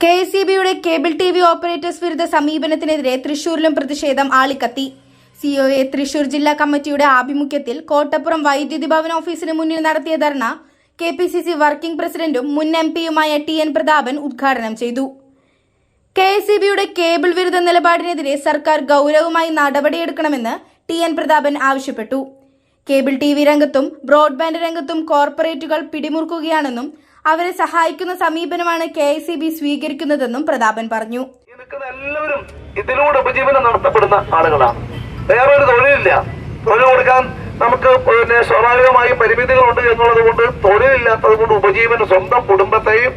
KSEBയുടെ cable TV operators വിരുദ്ധ സമീപനത്തിനെതിരെ തൃശൂരിലും പ്രതിഷേധം ആളിക്കത്തി. COA Thrissur ജില്ലാ കമ്മിറ്റിയുടെ ആഭിമുഖ്യത്തിൽ കോട്ടപ്പുറം വൈദ്യുതി ഭവൻ ഓഫീസിന് മുന്നിൽ നടത്തിയ ധർണ KPCC വർക്കിംഗ് പ്രസിഡന്റും മുൻ MP-യുമായ TN പ്രതാപൻ ഉദ്ഘാടനം ചെയ്തു. KSEBയുടെ കേബിൾ വിരുദ്ധ നിലപാടിനെതിരെ സർക്കാർ ഗൗരവമായി നടപടിയെടുക്കണമെന്ന് TN പ്രതാപൻ ആവശ്യപ്പെട്ടു. കേബിൾ TV രംഗത്തും ബ്രോഡ്ബാൻഡ് രംഗത്തും കോർപ്പറേറ്റുകൾ പിടിമുറുക്കുകയാണെന്നും അവരെ സഹായിക്കുന്ന സമീപനമാണ് KSEB സ്വീകരിക്കുന്നതെന്നും പ്രതാപൻ പറഞ്ഞു. എല്ലാവരും ഇതിലൂടെ ഉപജീവനം നടത്തപ്പെടുന്ന ആളുകളാണ്. വേറൊരു തൊഴിലില്ല. തൊഴിൽ കൊടുക്കാൻ നമുക്ക് സ്വാഭാവികമായും പരിമിതികളുണ്ട് എന്നുള്ളത് കൊണ്ട് തൊഴിലില്ലാത്തത് കൊണ്ട് ഉപജീവനം സ്വന്തം കുടുംബത്തെയും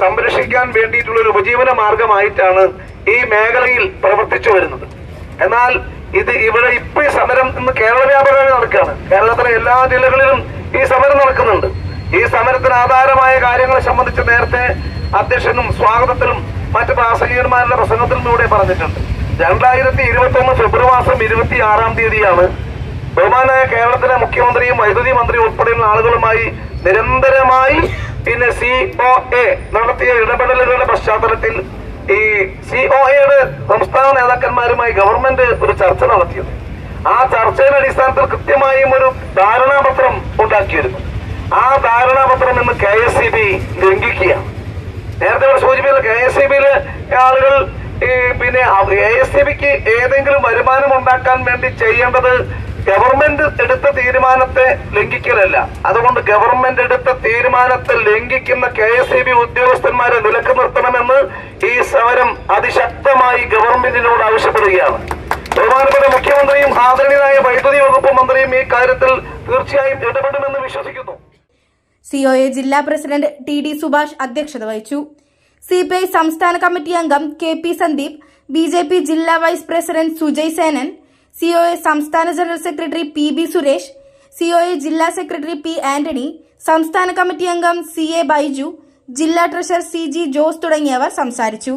സംരക്ഷിക്കാൻ വേണ്ടിയിട്ടുള്ള ഒരു ഉപജീവന മാർഗമായിട്ടാണ് ഈ മേഖലയിൽ പ്രവർത്തിച്ചു വരുന്നത്. എന്നാൽ ഇവിടെ ഇപ്പൊ ഈ സമരം ഇന്ന് കേരള വ്യാപകമായി നടക്കുകയാണ്. കേരളത്തിലെ എല്ലാ ജില്ലകളിലും ഈ സമരം നടക്കുന്നുണ്ട്. ഈ സമരത്തിന് ആധാരമായ കാര്യങ്ങളെ സംബന്ധിച്ച് നേരത്തെ അധ്യക്ഷനും സ്വാഗതത്തിലും മറ്റ് പ്രാസംഗികന്മാരുടെ പ്രസംഗത്തിലും ഇവിടെ പറഞ്ഞിട്ടുണ്ട്. 2021 ഫെബ്രുവരി മാസം 26 ബഹുമാനായ കേരളത്തിലെ മുഖ്യമന്ത്രിയും വൈദ്യുതി മന്ത്രിയും ഉൾപ്പെടെയുള്ള ആളുകളുമായി നിരന്തരമായി COA നടത്തിയ ഇടപെടലുകളുടെ പശ്ചാത്തലത്തിൽ ഈ COAയുടെ സംസ്ഥാന നേതാക്കന്മാരുമായി ഗവൺമെന്റ് ഒരു ചർച്ച നടത്തിയത്. ആ ചർച്ചയുടെ അടിസ്ഥാനത്തിൽ കൃത്യമായും ഒരു ധാരണാപത്രം ഉണ്ടാക്കിയിരുന്നു. ആ ധാരണാപത്രം ഇന്ന് KSEB ലംഘിക്കുകയാണ്. നേരത്തെ ഇവിടെ സൂചിപ്പിച്ച KSEBയിലെ ആളുകൾ KSEBക്ക് ഏതെങ്കിലും വരുമാനം ഉണ്ടാക്കാൻ വേണ്ടി ചെയ്യേണ്ടത് ഗവൺമെന്റ് എടുത്ത തീരുമാനത്തെ ലംഘിക്കലല്ല. അതുകൊണ്ട് ഗവൺമെന്റ് എടുത്ത തീരുമാനത്തെ ലംഘിക്കുന്ന KSEB ഉദ്യോഗസ്ഥന്മാരെ നിലക്ക് നിർത്തണമെന്ന് ഈ സമരം അതിശക്തമായി ഗവൺമെന്റിനോട് ആവശ്യപ്പെടുകയാണ്. ബഹുമാനപ്പെട്ട മുഖ്യമന്ത്രിയും ആദരണീയനായ വൈദ്യുതി വകുപ്പ് മന്ത്രിയും ഈ കാര്യത്തിൽ തീർച്ചയായും ഇടപെടുമെന്ന് വിശ്വസിക്കുന്നു. COA ജില്ലാ പ്രസിഡന്റ് TD സുഭാഷ് അധ്യക്ഷത വഹിച്ചു. CPI സംസ്ഥാന കമ്മിറ്റി അംഗം KP സന്ദീപ്, BJP ജില്ലാ vice president Sujay Senan, COA സംസ്ഥാന general secretary PB Suresh, COA ജില്ലാ സെക്രട്ടറി P ആന്റണി, സംസ്ഥാന കമ്മിറ്റി അംഗം CA ബൈജു, ജില്ലാ ട്രഷറർ CG ജോസ് തുടങ്ങിയവർ സംസാരിച്ചു.